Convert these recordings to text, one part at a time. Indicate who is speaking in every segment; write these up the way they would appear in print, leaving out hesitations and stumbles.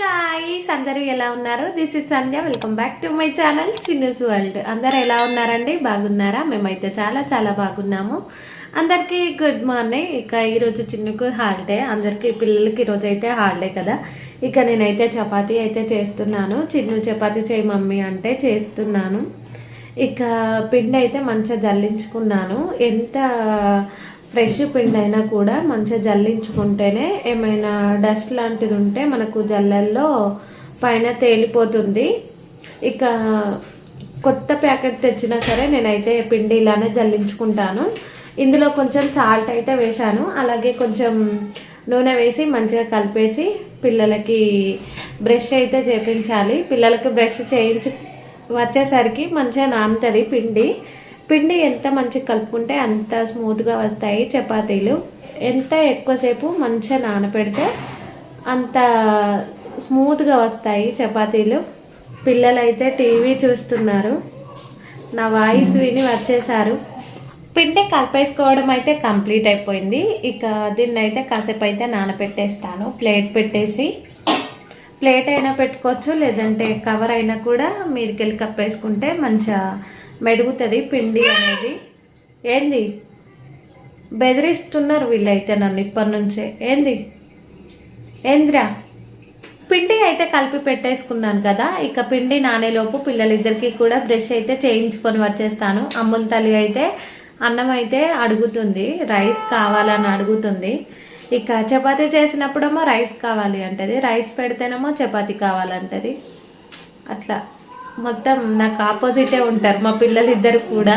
Speaker 1: Guys, అందరూ ఎలా ఉన్నారు? This is Sandhya. Welcome back to my channel Chinnu's world. అందరు ఎలా ఉన్నారండి? బాగున్నారా? మేమైతే చాలా చాలా బాగున్నాము. అందరికీ గుడ్ మార్నింగ్. ఇక ఈరోజు చిన్నుకు హాలిడే, అందరికీ పిల్లలకి ఈరోజు అయితే హాలిడే కదా. ఇక నేనైతే చపాతీ అయితే చేస్తున్నాను. చిన్ను చపాతీ చేయి మమ్మీ అంటే చేస్తున్నాను. ఇక పిండి అయితే మంచిగా జల్లించుకున్నాను. ఎంత ఫ్రెష్ పిండి అయినా కూడా మంచిగా జల్లించుకుంటేనే ఏమైనా డస్ట్ లాంటిది ఉంటే మనకు జల్లల్లో పైన తేలిపోతుంది. ఇక కొత్త ప్యాకెట్ తెచ్చినా సరే నేనైతే పిండి ఇలానే జల్లించుకుంటాను. ఇందులో కొంచెం సాల్ట్ అయితే వేసాను, అలాగే కొంచెం నూనె వేసి మంచిగా కలిపేసి పిల్లలకి బ్రష్ అయితే చేయించాలి. పిల్లలకి బ్రష్ చేయించి వచ్చేసరికి మంచిగా నానుతుంది పిండి. పిండి ఎంత మంచిగా కలుపుకుంటే అంత స్మూత్గా వస్తాయి చపాతీలు. ఎంత ఎక్కువసేపు మంచిగా నానపెడితే అంత స్మూత్గా వస్తాయి చపాతీలు. పిల్లలైతే టీవీ చూస్తున్నారు, నా వాయిస్ విని వచ్చేసారు. పిండి కలిపేసుకోవడం అయితే కంప్లీట్ అయిపోయింది. ఇక దీన్ని అయితే కాసేపు అయితే నానపెట్టేస్తాను. ప్లేట్ పెట్టేసి, ప్లేట్ అయినా పెట్టుకోవచ్చు, లేదంటే కవర్ అయినా కూడా మీదికెళ్ళి కప్పేసుకుంటే మంచిగా మెదుగుతుంది పిండి అనేది. ఏంది బెదిరిస్తున్నారు వీళ్ళైతే నన్ను ఇప్పటి నుంచే. ఏందిరా? పిండి అయితే కలిపి పెట్టేసుకున్నాను కదా. ఇక పిండి నానేలోపు పిల్లలిద్దరికి కూడా బ్రష్ అయితే చేయించుకొని వచ్చేస్తాను. అమ్ముల తల్లి అయితే అన్నం అయితే అడుగుతుంది, రైస్ కావాలని అడుగుతుంది. ఇక చపాతీ చేసినప్పుడేమో రైస్ కావాలి అంటది, రైస్ పెడితేనేమో చపాతీ కావాలంటది. అట్లా మొత్తం నాకు ఆపోజిటే ఉంటారు మా పిల్లలిద్దరు కూడా.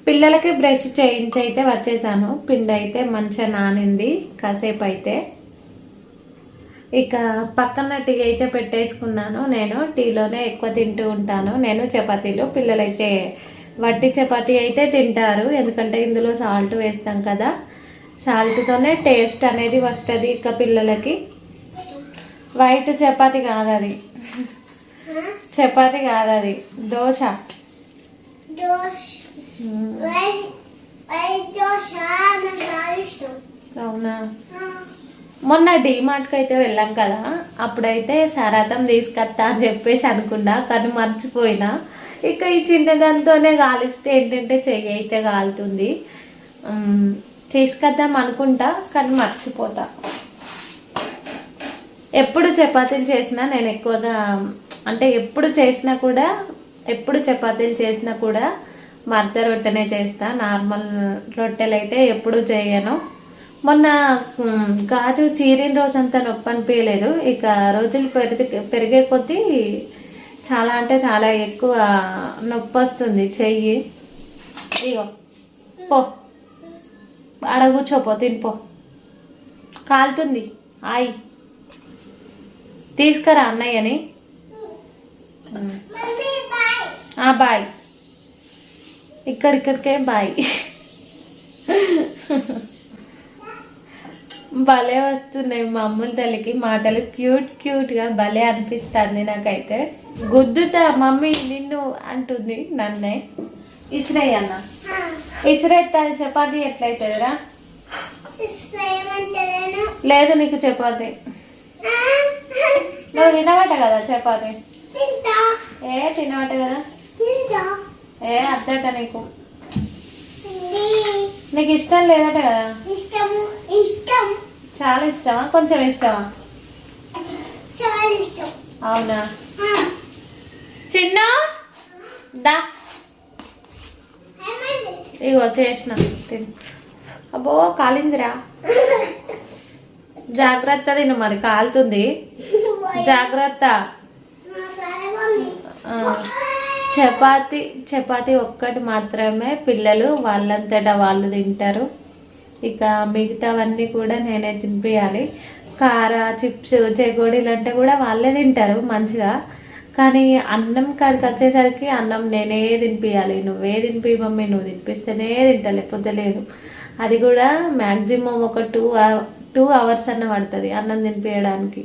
Speaker 1: పిల్లలకి బ్రష్ చేయించి అయితే వచ్చేసాను. పిండి అయితే మంచిగా నానింది కాసేపు అయితే. ఇక పక్కన టీ అయితే పెట్టేసుకున్నాను. నేను టీలోనే ఎక్కువ తింటూ ఉంటాను నేను చపాతీలు. పిల్లలైతే వట్టి చపాతీ అయితే తింటారు, ఎందుకంటే ఇందులో సాల్ట్ వేస్తాం కదా. సాల్ట్తోనే టేస్ట్ అనేది వస్తుంది. ఇక పిల్లలకి వైట్ చపాతీ కాదు అది, చపాతీ కాదు అది, దోశ. అవునా? మొన్న డీమార్ట్కి అయితే వెళ్ళాం కదా, అప్పుడైతే సరాతం తీసుకొస్తా అని చెప్పేసి అనుకున్నా, కానీ మర్చిపోయినా. ఇక ఈ చిన్నదాంతోనే కాలిస్తే ఏంటంటే చెయ్యి అయితే కాలుతుంది. తీసుకొద్దాం అనుకుంటా కానీ మర్చిపోతా. ఎప్పుడు చపాతీలు చేసినా నేను ఎక్కువగా అంటే ఎప్పుడు చపాతీలు చేసినా కూడా మడత రొట్టెనే చేస్తా. నార్మల్ రొట్టెలు అయితే ఎప్పుడు చేయను. మొన్న గాజు చీరిన రోజంతా నొప్పి అనిపించలేదు. ఇక రోజులు పెరిగే కొద్దీ చాలా అంటే చాలా ఎక్కువ నొప్పి వస్తుంది చెయ్యి. ఇగో పో, ఆడ కూర్చోపో, తినిపో, కాలుతుంది. ఆయి తీసుకురా అన్నయ్యని. బాయ్, ఇక్కడికే బాయ్. భలే వస్తున్నాయి మా అమ్ముల తల్లికి మాటలు, క్యూట్ క్యూట్గా భలే అనిపిస్తుంది నాకైతే. గుద్దుతా మమ్మీ నిన్ను అంటుంది నన్నే. ఇసురయ్య అన్న, ఇసురెత్తా చపాతీ ఎట్లయితుందిరా? లేదు నీకు చపాతీ, నువ్వు తినవట కదా చపాతీ. తినవట కదా, అద్దట నీకు. నీకు ఇష్టం లేదట కదా? చాలా ఇష్టమా? కొంచెం ఇష్టమా? అవునా? చిన్న దా, ఇగో చేసిన తిను. అబ్బో కాలిందిరా, జాగ్రత్త తిను, మరి కాలుతుంది, జాగ్రత్త. చపాతీ ఒక్కటి మాత్రమే పిల్లలు వాళ్ళంతటా వాళ్ళు తింటారు. ఇక మిగతావన్నీ కూడా నేనే తినిపించాలి. కార, చిప్స్, చెగోడీలు అంటే కూడా వాళ్ళే తింటారు మంచిగా. కానీ అన్నం కాడికి వచ్చేసరికి అన్నం నేనే తినిపించాలి. నువ్వే తినిపి మమ్మీ, నువ్వు తినిపిస్తేనే తింటా, లేకపోతే లేదు. అది కూడా మ్యాక్సిమం ఒక 2 hours అన్న పడుతుంది అన్నం తినిపించడానికి.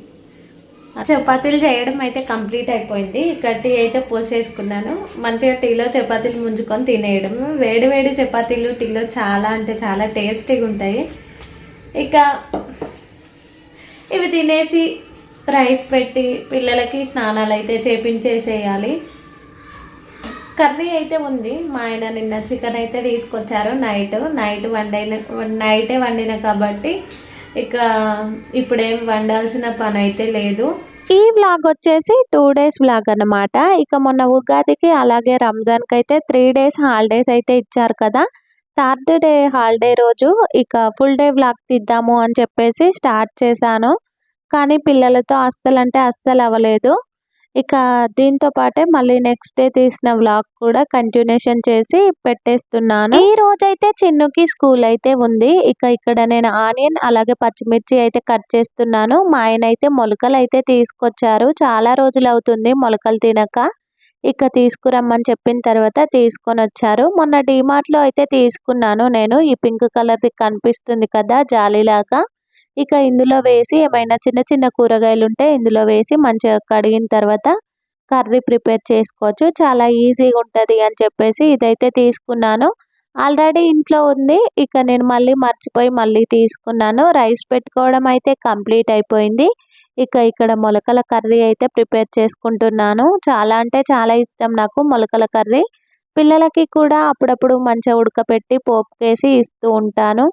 Speaker 1: చపాతీలు చేయడం అయితే కంప్లీట్ అయిపోయింది. ఇక టీ అయితే పోసేసుకున్నాను. మంచిగా టీలో చపాతీలు ముంచుకొని తినేయడం. వేడి వేడి చపాతీలు టీలో చాలా అంటే చాలా టేస్టీగా ఉంటాయి. ఇక ఇవి తినేసి రైస్ పెట్టి పిల్లలకి స్నానాలు అయితే చేపించేసేయాలి. కర్రీ అయితే ఉంది. మా ఆయన నిన్న చికెన్ అయితే తీసుకొచ్చారు. నైటే వండిన కాబట్టి ఇక ఇప్పుడేం వండాల్సిన పని అయితే లేదు. ఈ వ్లాగ్ వచ్చేసి 2 డేస్ వ్లాగ్ అన్నమాట. ఇక మొన్న ఉగాదికి అలాగే రంజాన్కి అయితే 3 డేస్ హాలిడేస్ అయితే ఇచ్చారు కదా. థర్డ్ డే హాలిడే రోజు ఇక ఫుల్ డే వ్లాగ్ తీద్దాము అని చెప్పేసి స్టార్ట్ చేశాను. కానీ పిల్లలతో అస్సలు అవ్వలేదు. ఇక దీంతో పాటే మళ్ళీ నెక్స్ట్ డే తీసిన వ్లాగ్ కూడా కంటిన్యూషన్ చేసి పెట్టేస్తున్నాను. ఈ రోజైతే చిన్నుకి స్కూల్ అయితే ఉంది. ఇక ఇక్కడ నేను ఆనియన్ అలాగే పచ్చిమిర్చి అయితే కట్ చేస్తున్నాను. మా ఆయన అయితే మొలకలు అయితే తీసుకొచ్చారు. చాలా రోజులు అవుతుంది మొలకలు తినక. ఇక తీసుకురమ్మని చెప్పిన తర్వాత తీసుకొని వచ్చారు. మొన్న డిమార్ట్ లో అయితే తీసుకున్నాను నేను. ఈ పింక్ కలర్ది కనిపిస్తుంది కదా జాలీలాగా. ఇక ఇందులో వేసి ఏమైనా చిన్న చిన్న కూరగాయలు ఉంటే ఇందులో వేసి మంచిగా కడిగిన తర్వాత కర్రీ ప్రిపేర్ చేసుకోవచ్చు. చాలా ఈజీగా ఉంటుంది అని చెప్పేసి ఇదైతే తీసుకున్నాను. ఆల్రెడీ ఇంట్లో ఉంది. ఇక నేను మర్చిపోయి తీసుకున్నాను. రైస్ పెట్టుకోవడం అయితే కంప్లీట్ అయిపోయింది. ఇక ఇక్కడ మొలకల కర్రీ అయితే ప్రిపేర్ చేసుకుంటున్నాను. చాలా అంటే చాలా ఇష్టం నాకు మొలకల కర్రీ. పిల్లలకి కూడా అప్పుడప్పుడు మంచిగా ఉడకపెట్టి పోపుకేసి ఇస్తూ ఉంటాను.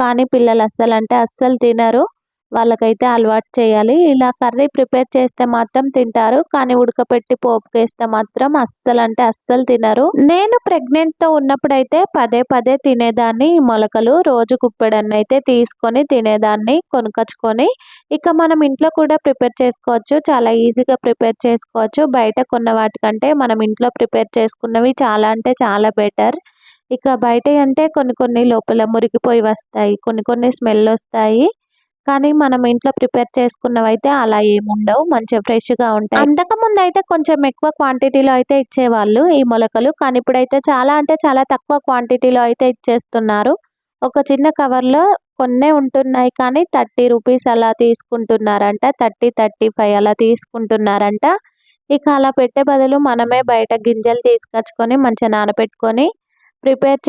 Speaker 1: కానీ పిల్లలు అస్సలు తినరు. వాళ్ళకైతే అలవాటు చేయాలి. ఇలా కర్రీ ప్రిపేర్ చేస్తే మాత్రం తింటారు. కానీ ఉడకపెట్టి పోపుకేస్తే మాత్రం అస్సలు తినరు. నేను ప్రెగ్నెంట్తో ఉన్నప్పుడైతే పదే తినేదాన్ని ఈ మొలకలు. రోజు గుప్పెడన్ని అయితే తీసుకొని తినేదాన్ని కొనుకొచ్చుకొని. ఇక మనం ఇంట్లో కూడా ప్రిపేర్ చేసుకోవచ్చు. చాలా ఈజీగా ప్రిపేర్ చేసుకోవచ్చు. బయట కొన్న వాటికంటే మనం ఇంట్లో ప్రిపేర్ చేసుకున్నవి చాలా అంటే చాలా బెటర్. ఇక బయట అంటే కొన్ని లోపల మురిగిపోయి వస్తాయి. కొన్ని స్మెల్ వస్తాయి. కానీ మనం ఇంట్లో ప్రిపేర్ చేసుకున్నవైతే అలా ఏముండవు. మంచిగా ఫ్రెష్‌గా ఉంటాయి. అంతకుముందు అయితే కొంచెం ఎక్కువ క్వాంటిటీలో అయితే ఇచ్చేవాళ్ళు ఈ మొలకలు. కానీ ఇప్పుడైతే చాలా అంటే చాలా తక్కువ క్వాంటిటీలో అయితే ఇచ్చేస్తున్నారు. ఒక చిన్న కవర్‌లో కొన్నే ఉంటున్నాయి కానీ 30 రూపీస్ అలా తీసుకుంటున్నారంట. 30, 35 అలా తీసుకుంటున్నారంట. ఇక అలా పెట్టే బదులు మనమే బయట గింజలు తీసుకొచ్చుకొని మంచిగా నానబెట్టుకొని ప్రిపేర్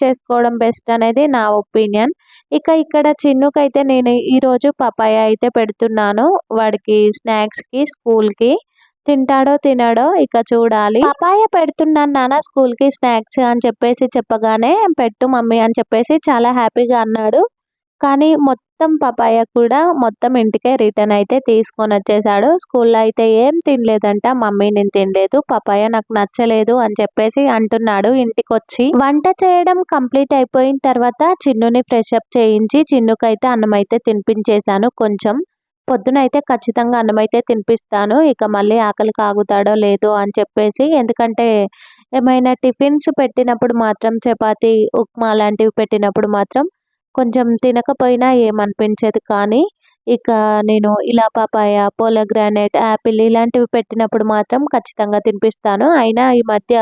Speaker 1: చేసుకోవడం బెస్ట్ అనేది నా ఒపీనియన్. ఇక ఇక్కడ చిన్నుకైతే నేను ఈరోజు పపాయ అయితే పెడుతున్నాను. వాడికి స్నాక్స్‌కి స్కూల్‌కి. తింటాడో తినడో ఇక చూడాలి. పపాయ పెడుతున్నాను నాన్న స్కూల్‌కి స్నాక్స్ అని చెప్పేసి చెప్పగానే పెట్టు మమ్మీ అని చెప్పేసి చాలా హ్యాపీగా అన్నాడు. కానీ మొత్తం పపాయ కూడా మొత్తం ఇంటికే రిటర్న్ అయితే తీసుకొని వచ్చేసాడు. స్కూల్లో అయితే ఏం తినలేదంట. మమ్మీ నేను తినలేదు, పపాయ నాకు నచ్చలేదు అని చెప్పేసి అంటున్నాడు ఇంటికొచ్చి. వంట చేయడం కంప్లీట్ అయిపోయిన తర్వాత చిన్నుని ఫ్రెష్ అప్ చేయించి చిన్నుకైతే అన్నం అయితే తినిపించేశాను కొంచెం. పొద్దునైతే ఖచ్చితంగా అన్నం అయితే తినిపిస్తాను. ఇక మళ్ళీ ఆకలి కాగుతాడో లేదో అని చెప్పేసి. ఎందుకంటే ఏమైనా టిఫిన్స్ పెట్టినప్పుడు మాత్రం చపాతీ, ఉప్మా లాంటివి పెట్టినప్పుడు మాత్రం కొంచెం తినకపోయినా ఏమనిపించదు. కానీ ఇక నేను ఇలా పపాయ, పోమోగ్రానేట్, యాపిల్ ఇలాంటివి పెట్టినప్పుడు మాత్రం ఖచ్చితంగా తినిపిస్తాను. అయినా ఈ మధ్య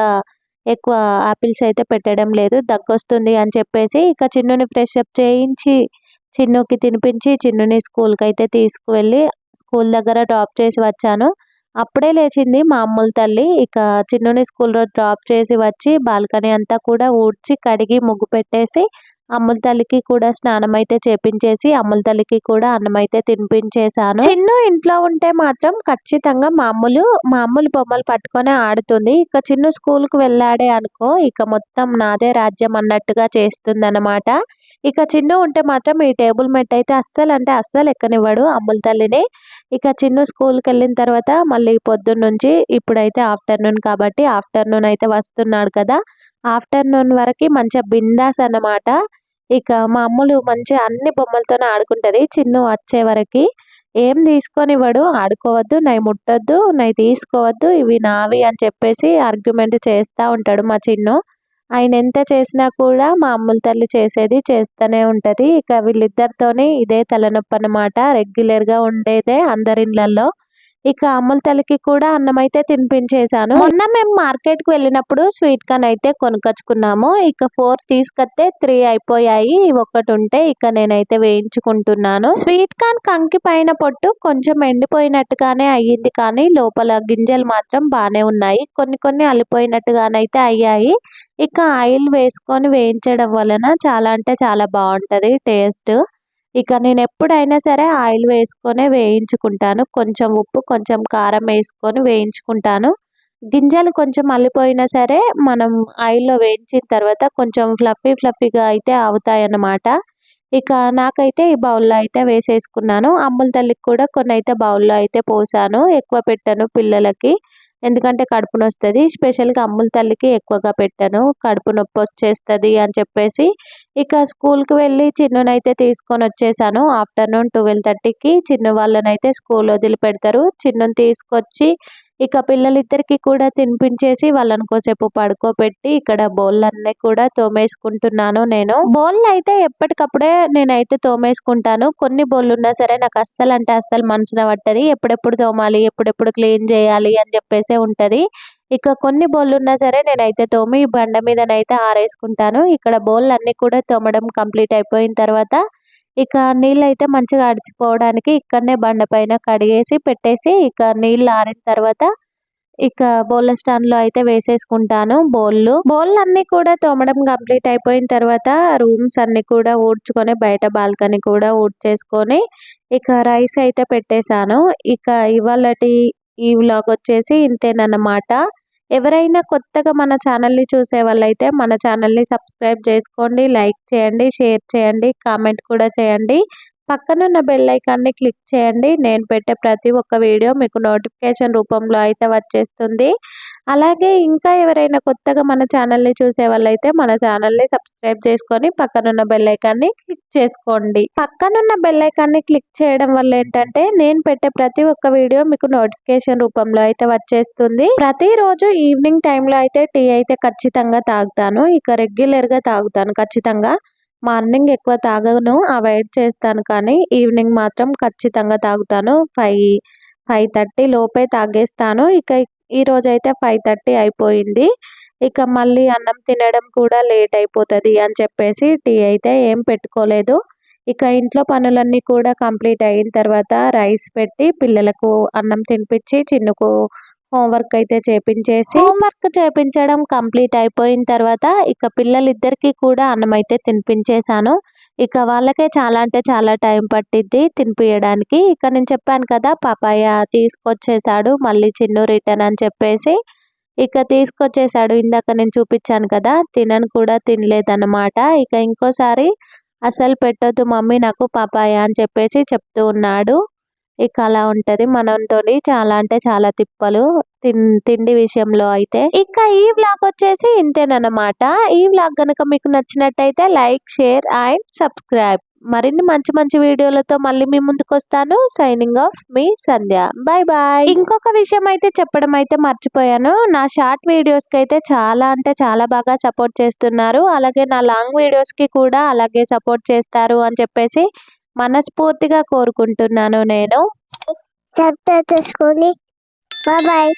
Speaker 1: ఎక్కువ ఆపిల్స్ అయితే పెట్టడం లేదు. దగ్గొస్తుంది అని చెప్పేసి ఇక చిన్నుని ఫ్రెష్ అప్ చేయించి, చిన్నుకి తినిపించి, చిన్నుని స్కూల్‌కి అయితే తీసుకువెళ్ళి స్కూల్ దగ్గర డ్రాప్ చేసి వచ్చాను. అప్పుడే లేచింది మా అమ్ముల తల్లి. ఇక చిన్నుని స్కూల్‌లో డ్రాప్ చేసి వచ్చి బాల్కనీ అంతా కూడా ఊడ్చి, కడిగి, ముగ్గు పెట్టేసి అమ్ముల తల్లికి కూడా స్నానం అయితే చేపించేసి అమ్ముల తల్లికి కూడా అన్నం అయితే తినిపించేశాను. చిన్ను ఇంట్లో ఉంటే మాత్రం ఖచ్చితంగా మామూలు బొమ్మలు పట్టుకొని ఆడుతుంది. ఇక చిన్ను స్కూల్‌కి వెళ్ళాడే అనుకో ఇక మొత్తం నాదే రాజ్యం అన్నట్టుగా చేస్తుందన్నమాట. ఇక చిన్ను ఉంటే మాత్రం ఈ టేబుల్ మెట్ అయితే అస్సలు ఎక్కనివ్వడు అమ్ముల తల్లిని. ఇక చిన్ను స్కూల్‌కి వెళ్ళిన తర్వాత మళ్ళీ పొద్దున్నుంచి ఇప్పుడైతే ఆఫ్టర్‌నూన్ కాబట్టి ఆఫ్టర్‌నూన్ అయితే వస్తున్నాడు కదా. ఆఫ్టర్‌నూన్ వరకి మంచిగా బిందాస్ అన్నమాట. ఇక మా అమ్ములు మంచిగా అన్ని బొమ్మలతోనే ఆడుకుంటది. చిన్ను వచ్చే వరకి ఏం తీసుకోనివ్వడు. ఆడుకోవద్దు, నయి ముట్టొద్దు, నయి తీసుకోవద్దు, ఇవి నావి అని చెప్పేసి ఆర్గ్యుమెంట్ చేస్తా ఉంటాడు మా చిన్ను. ఆయన ఎంత చేసినా కూడా మా అమ్ముల తల్లి చేసేది చేస్తూనే ఉంటది. ఇక వీళ్ళిద్దరితోని ఇదే తలనొప్పి అన్నమాట. రెగ్యులర్‌గా ఉండేదే అందరి ఇళ్లల్లో. ఇక అమ్ముల తల్లికి కూడా అన్నం అయితే తినిపించేశాను. మొన్న మేము మార్కెట్‌కి వెళ్ళినప్పుడు స్వీట్ కార్న్ అయితే కొనుక్కొచ్చుకున్నాము. ఇక 4 తీసుకొస్తే 3 అయిపోయాయి. ఒక్కటి ఉంటే ఇక నేనైతే వేయించుకుంటున్నాను. స్వీట్ కార్న్ కంకి పైన పొట్టు కొంచెం ఎండిపోయినట్టుగానే అయ్యింది కానీ లోపల గింజలు మాత్రం బానే ఉన్నాయి. కొన్ని అల్లిపోయినట్టుగానైతే అయ్యాయి. ఇక ఆయిల్ వేసుకొని వేయించడం వలన చాలా అంటే చాలా బాగుంటది టేస్ట్. ఇక నేను ఎప్పుడైనా సరే ఆయిల్ వేసుకొనే వేయించుకుంటాను. కొంచెం ఉప్పు, కొంచెం కారం వేసుకొని వేయించుకుంటాను. గింజలు కొంచెం మల్లిపోయినా సరే మనం ఆయిల్‌లో వేయించిన తర్వాత కొంచెం ఫ్లఫీగా అయితే అవుతాయన్నమాట. ఇక నాకైతే ఈ బౌల్‌లో అయితే వేసేసుకున్నాను. అమ్ముల తల్లికి కూడా కొన్నైతే బౌల్‌లో అయితే పోసాను. ఎక్కువ పెట్టను పిల్లలకి. ఎందుకంటే కడుపు నొస్తది. స్పెషల్‌గా అమ్ముల తల్లికి ఎక్కువగా పెట్టను. కడుపు నొప్పొచ్చేస్తది అని చెప్పేసి ఇక స్కూల్‌కి వెళ్ళి చిన్నునైతే తీసుకొనొచ్చేసాను. ఆఫ్టర్‌నూన్ 12:30కి చిన్ను వాళ్ళనైతే స్కూల్ వదిలిపెడతారు. చిన్నుని తీసుకొచ్చి ఇక పిల్లలిద్దరికీ కూడా తినిపించేసి వాళ్ళని కోసేపు పడుకోబెట్టి ఇక్కడ బోళ్ళన్నీ కూడా తోమేసుకుంటున్నాను నేను. బోళ్ళనైతే ఎప్పటికప్పుడే నేనైతే తోమేసుకుంటాను. కొన్ని బోళ్ళున్నా సరే నాకు అస్సలంటే అస్సలు మనసున పట్టది. ఎప్పుడెప్పుడు తోమాలి, ఎప్పుడెప్పుడు క్లీన్ చేయాలి అని చెప్పేసే ఉంటది. ఇక కొన్ని బోళ్ళున్నా సరే నేనైతే తోమి బండ మీదనైతే ఆరేసుకుంటాను. ఇక్కడ బోళ్ళన్నీ కూడా తోమడం కంప్లీట్ అయిపోయిన తర్వాత ఇక నీళ్ళైతే మంచిగా అడిచిపోవడానికి ఇక్కడనే బండ పైన కడిగేసి పెట్టేసి ఇక నీళ్ళు ఆరిన తర్వాత ఇక బోళ్ళ స్టాండ్‌లో అయితే వేసేసుకుంటాను బోళ్ళు. బోళ్ళన్నీ కూడా తోమడం కంప్లీట్ అయిపోయిన తర్వాత రూమ్స్ అన్నీ కూడా ఊడ్చుకొని బయట బాల్కనీ కూడా ఊడ్చేసుకొని ఇక రైస్ అయితే పెట్టేసాను. ఇక ఇవాళటి ఈ వ్లాగ్ వచ్చేసి ఇంతేనన్నమాట. ఎవరైనా కొత్తగా మన ఛానల్‌ని చూసే వాళ్ళైతే మన ఛానల్‌ని సబ్స్క్రైబ్ చేసుకోండి, లైక్ చేయండి, షేర్ చేయండి, కామెంట్ కూడా చేయండి. పక్కనున్న బెల్ ఐకాన్‌ని క్లిక్ చేయండి. నేను పెట్టే ప్రతి ఒక్క వీడియో మీకు నోటిఫికేషన్ రూపంలో అయితే వచ్చేస్తుంది. అలాగే ఇంకా ఎవరైనా కొత్తగా మన ఛానల్‌ని చూసే వాళ్ళైతే మన ఛానల్‌ని సబ్స్క్రైబ్ చేసుకొని పక్కనున్న బెల్ ఐకాన్‌ని క్లిక్ చేసుకోండి. పక్కనున్న బెల్ ఐకాన్‌ని క్లిక్ చేయడం వల్ల ఏంటంటే నేను పెట్టే ప్రతి ఒక్క వీడియో మీకు నోటిఫికేషన్ రూపంలో అయితే వచ్చేస్తుంది. ప్రతిరోజు ఈవినింగ్ టైంలో అయితే టీ అయితే ఖచ్చితంగా తాగుతాను. ఇక రెగ్యులర్‌గా తాగుతాను ఖచ్చితంగా. మార్నింగ్ ఎక్కువ తాగను. అవాయిడ్ చేస్తాను కానీ ఈవినింగ్ మాత్రం ఖచ్చితంగా తాగుతాను. 5:30 లోపే తాగేస్తాను. ఇక ఈరోజైతే 5:30 అయిపోయింది. ఇక మళ్ళీ అన్నం తినడం కూడా లేట్ అయిపోతది అని చెప్పేసి టీ అయితే ఏం పెట్టుకోలేదు. ఇక ఇంట్లో పనులన్నీ కూడా కంప్లీట్ అయిన తర్వాత రైస్ పెట్టి పిల్లలకు అన్నం తినిపించి చిన్నుకు హోంవర్క్ అయితే చేపించేసి హోంవర్క్ చేపించడం కంప్లీట్ అయిపోయిన తర్వాత ఇక పిల్లలిద్దరికీ కూడా అన్నం అయితే తినిపించేసాను. ఇక వాళ్ళకే చాలా అంటే చాలా టైం పట్టిద్ది తినిపియడానికి. ఇక నేను చెప్పాను కదా పాపాయ తీసుకొచ్చేసాడు మళ్ళీ చిన్ను రిటర్న్ అని చెప్పేసి. ఇక తీసుకొచ్చేసాడు. ఇందాక నేను చూపించాను కదా! తినను కూడా తినలేదన్నమాట. ఇక ఇంకోసారి అస్సలు పెట్టొద్దు మమ్మీ నాకు పపాయ అని చెప్పేసి చెప్తూ ఉన్నాడు. ఇక అలా ఉంటది మనంతోని చాలా అంటే చాలా తిప్పలు తిండి విషయంలో అయితే. ఇక ఈ వ్లాగ్ వచ్చేసి ఇంతేనన్నమాట. ఈ వ్లాగ్ గనుక మీకు నచ్చినట్టయితే లైక్, షేర్ అండ్ సబ్స్క్రైబ్. మరిన్ని మంచి మంచి వీడియోలతో మళ్ళీ మీ ముందుకొస్తాను. సైనింగ్ ఆఫ్ మీ సంధ్య. Bye bye. ఇంకొక విషయం అయితే చెప్పడం అయితే మర్చిపోయాను. నా షార్ట్ వీడియోస్‌కి అయితే చాలా అంటే చాలా బాగా సపోర్ట్ చేస్తున్నారు. అలాగే నా లాంగ్ వీడియోస్‌కి కూడా అలాగే సపోర్ట్ చేస్తారు అని చెప్పేసి మనస్ఫూర్తిగా కోరుకుంటున్నాను నేను.
Speaker 2: సబ్స్క్రైబ్ చేసుకోండి. Bye bye.